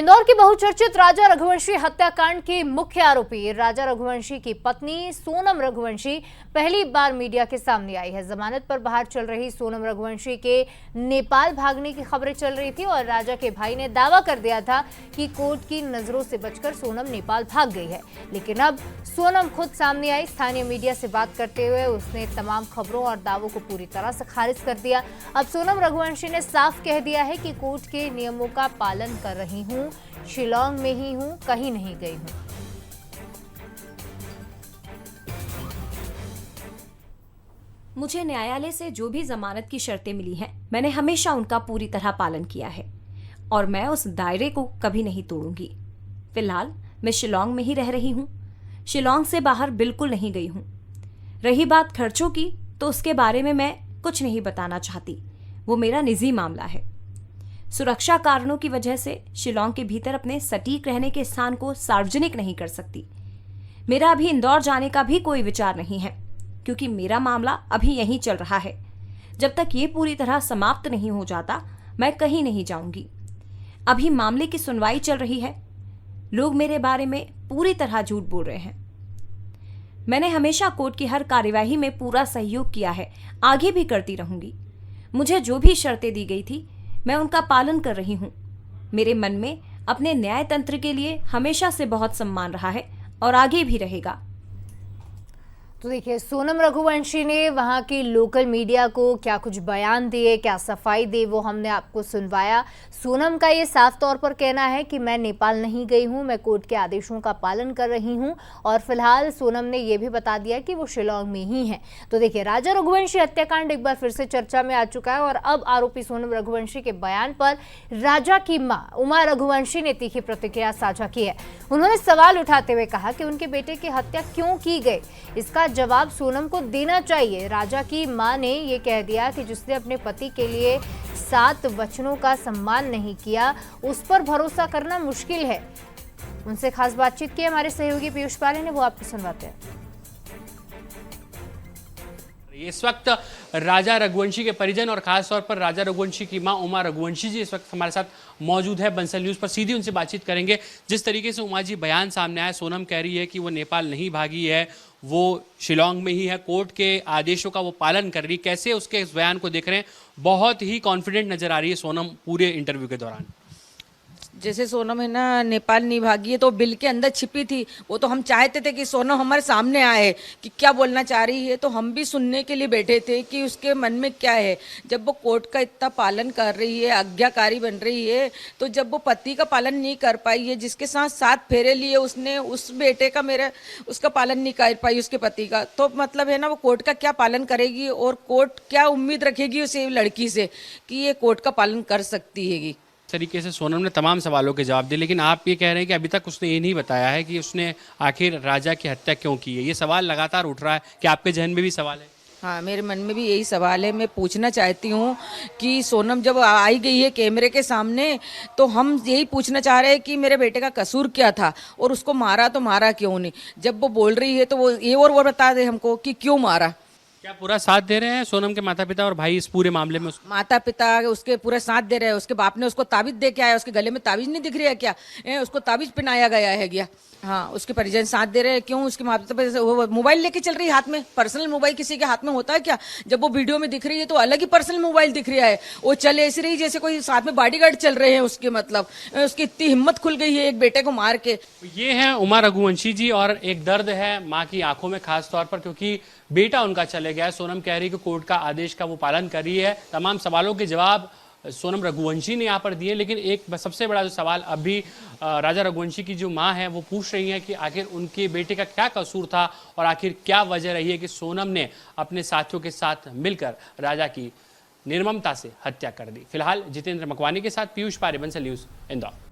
इंदौर के बहुचर्चित राजा रघुवंशी हत्याकांड के मुख्य आरोपी राजा रघुवंशी की पत्नी सोनम रघुवंशी पहली बार मीडिया के सामने आई है। जमानत पर बाहर चल रही सोनम रघुवंशी के नेपाल भागने की खबरें चल रही थी और राजा के भाई ने दावा कर दिया था कि कोर्ट की नजरों से बचकर सोनम नेपाल भाग गई है। लेकिन अब सोनम खुद सामने आई। स्थानीय मीडिया से बात करते हुए उसने तमाम खबरों और दावों को पूरी तरह से खारिज कर दिया। अब सोनम रघुवंशी ने साफ कह दिया है कि कोर्ट के नियमों का पालन कर रही हूं, शिलांग में ही हूं, कहीं नहीं गई हूं। मुझे न्यायालय से जो भी जमानत की शर्तें मिली हैं, मैंने हमेशा उनका पूरी तरह पालन किया है और मैं उस दायरे को कभी नहीं तोड़ूंगी। फिलहाल मैं शिलांग में ही रह रही हूं, शिलांग से बाहर बिल्कुल नहीं गई हूं। रही बात खर्चों की, तो उसके बारे में मैं कुछ नहीं बताना चाहती, वो मेरा निजी मामला है। सुरक्षा कारणों की वजह से शिलांग के भीतर अपने सटीक रहने के स्थान को सार्वजनिक नहीं कर सकती। मेरा अभी इंदौर जाने का भी कोई विचार नहीं है, क्योंकि मेरा मामला अभी यहीं चल रहा है। जब तक ये पूरी तरह समाप्त नहीं हो जाता, मैं कहीं नहीं जाऊंगी। अभी मामले की सुनवाई चल रही है। लोग मेरे बारे में पूरी तरह झूठ बोल रहे हैं। मैंने हमेशा कोर्ट की हर कार्यवाही में पूरा सहयोग किया है, आगे भी करती रहूंगी। मुझे जो भी शर्तें दी गई थी, मैं उनका पालन कर रही हूं। मेरे मन में अपने न्याय तंत्र के लिए हमेशा से बहुत सम्मान रहा है और आगे भी रहेगा। तो देखिए, सोनम रघुवंशी ने वहां की लोकल मीडिया को क्या कुछ बयान दिए, क्या सफाई दी, वो हमने आपको सुनवाया। सोनम का ये साफ तौर पर कहना है कि मैं नेपाल नहीं गई हूं, मैं कोर्ट के आदेशों का पालन कर रही हूं और फिलहाल सोनम ने यह भी बता दिया कि वो शिलांग में ही है। तो देखिए, राजा रघुवंशी हत्याकांड एक बार फिर से चर्चा में आ चुका है और अब आरोपी सोनम रघुवंशी के बयान पर राजा की मां उमा रघुवंशी ने तीखी प्रतिक्रिया साझा की है। उन्होंने सवाल उठाते हुए कहा कि उनके बेटे की हत्या क्यों की गई, इसका जवाब सोनम को देना चाहिए। राजा की मां ने यह कह दिया कि जिसने अपने पति के लिए 7 वचनों का सम्मान नहीं किया, उस पर भरोसा करना मुश्किल है। उनसे खास बातचीत की हमारे सहयोगी पीयूष पाले ने, वो आपको सुनवाते हैं। इस वक्त राजा रघुवंशी के परिजन और खास तौर पर राजा रघुवंशी की मां उमा रघुवंशी जी इस वक्त हमारे साथ मौजूद है बंसल न्यूज़ पर। सीधी उनसे बातचीत करेंगे। जिस तरीके से उमा जी बयान सामने आया, सोनम कह रही है कि वो नेपाल नहीं भागी है, वो शिलांग में ही है, कोर्ट के आदेशों का वो पालन कर रही। कैसे उसके इस बयान को देख रहे हैं? बहुत ही कॉन्फिडेंट नजर आ रही है सोनम पूरे इंटरव्यू के दौरान। जैसे सोनम है ना, नेपाल नहीं भागी है तो बिल के अंदर छिपी थी। वो तो हम चाहते थे कि सोनम हमारे सामने आए कि क्या बोलना चाह रही है, तो हम भी सुनने के लिए बैठे थे कि उसके मन में क्या है। जब वो कोर्ट का इतना पालन कर रही है, आज्ञाकारी बन रही है, तो जब वो पति का पालन नहीं कर पाई है, जिसके साथ 7 फेरे लिए उसने, उस बेटे का उसका पालन नहीं कर पाई उसके पति का, तो मतलब है ना, वो कोर्ट का क्या पालन करेगी और कोर्ट क्या उम्मीद रखेगी उस लड़की से कि ये कोर्ट का पालन कर सकती है। तरीके से सोनम ने तमाम सवालों के जवाब दिए, लेकिन आप ये कह रहे हैं कि अभी तक उसने ये नहीं बताया है कि उसने आखिर राजा की हत्या क्यों की है। ये सवाल लगातार उठ रहा है कि आपके जहन में भी सवाल है? हाँ, मेरे मन में भी यही सवाल है। मैं पूछना चाहती हूँ कि सोनम जब आई गई है कैमरे के सामने, तो हम यही पूछना चाह रहे हैं कि मेरे बेटे का कसूर क्या था और उसको मारा तो मारा क्यों नहीं। जब वो बोल रही है तो वो ये और वो बता दे हमको कि क्यों मारा। क्या पूरा साथ दे रहे हैं सोनम के माता पिता और भाई इस पूरे मामले में? माता पिता उसके पूरे साथ दे रहे हैं। उसके बाप ने उसको ताबीज दे के आया, उसके गले में ताबीज नहीं दिख रही है क्या? उसको ताबीज पहनाया गया है क्या? हाँ, उसके परिजन साथ दे रहे हैं। क्यों? उसके माता पिता वो मोबाइल लेके चल रही है हाथ में। पर्सनल मोबाइल किसी के हाथ में होता है क्या? जब वो वीडियो में दिख रही है तो अलग ही पर्सनल मोबाइल दिख रहा है। वो चले ऐसे रही जैसे कोई साथ में बॉडीगार्ड चल रहे हैं उसके। मतलब उसकी इतनी हिम्मत खुल गई है एक बेटे को मार के। ये है उमा रघुवंशी जी और एक दर्द है माँ की आंखों में, खास तौर पर क्योंकि बेटा उनका चले गया है। सोनम कह रही है कि कोर्ट का आदेश का वो पालन कर रही है। तमाम सवालों के जवाब सोनम रघुवंशी ने यहाँ पर दिए, लेकिन एक सबसे बड़ा जो सवाल अभी राजा रघुवंशी की जो माँ है वो पूछ रही है कि आखिर उनके बेटे का क्या कसूर था और आखिर क्या वजह रही है कि सोनम ने अपने साथियों के साथ मिलकर राजा की निर्ममता से हत्या कर दी। फिलहाल जितेंद्र मकवानी के साथ पीयूष पारे, बंसल न्यूज़, इंदौर।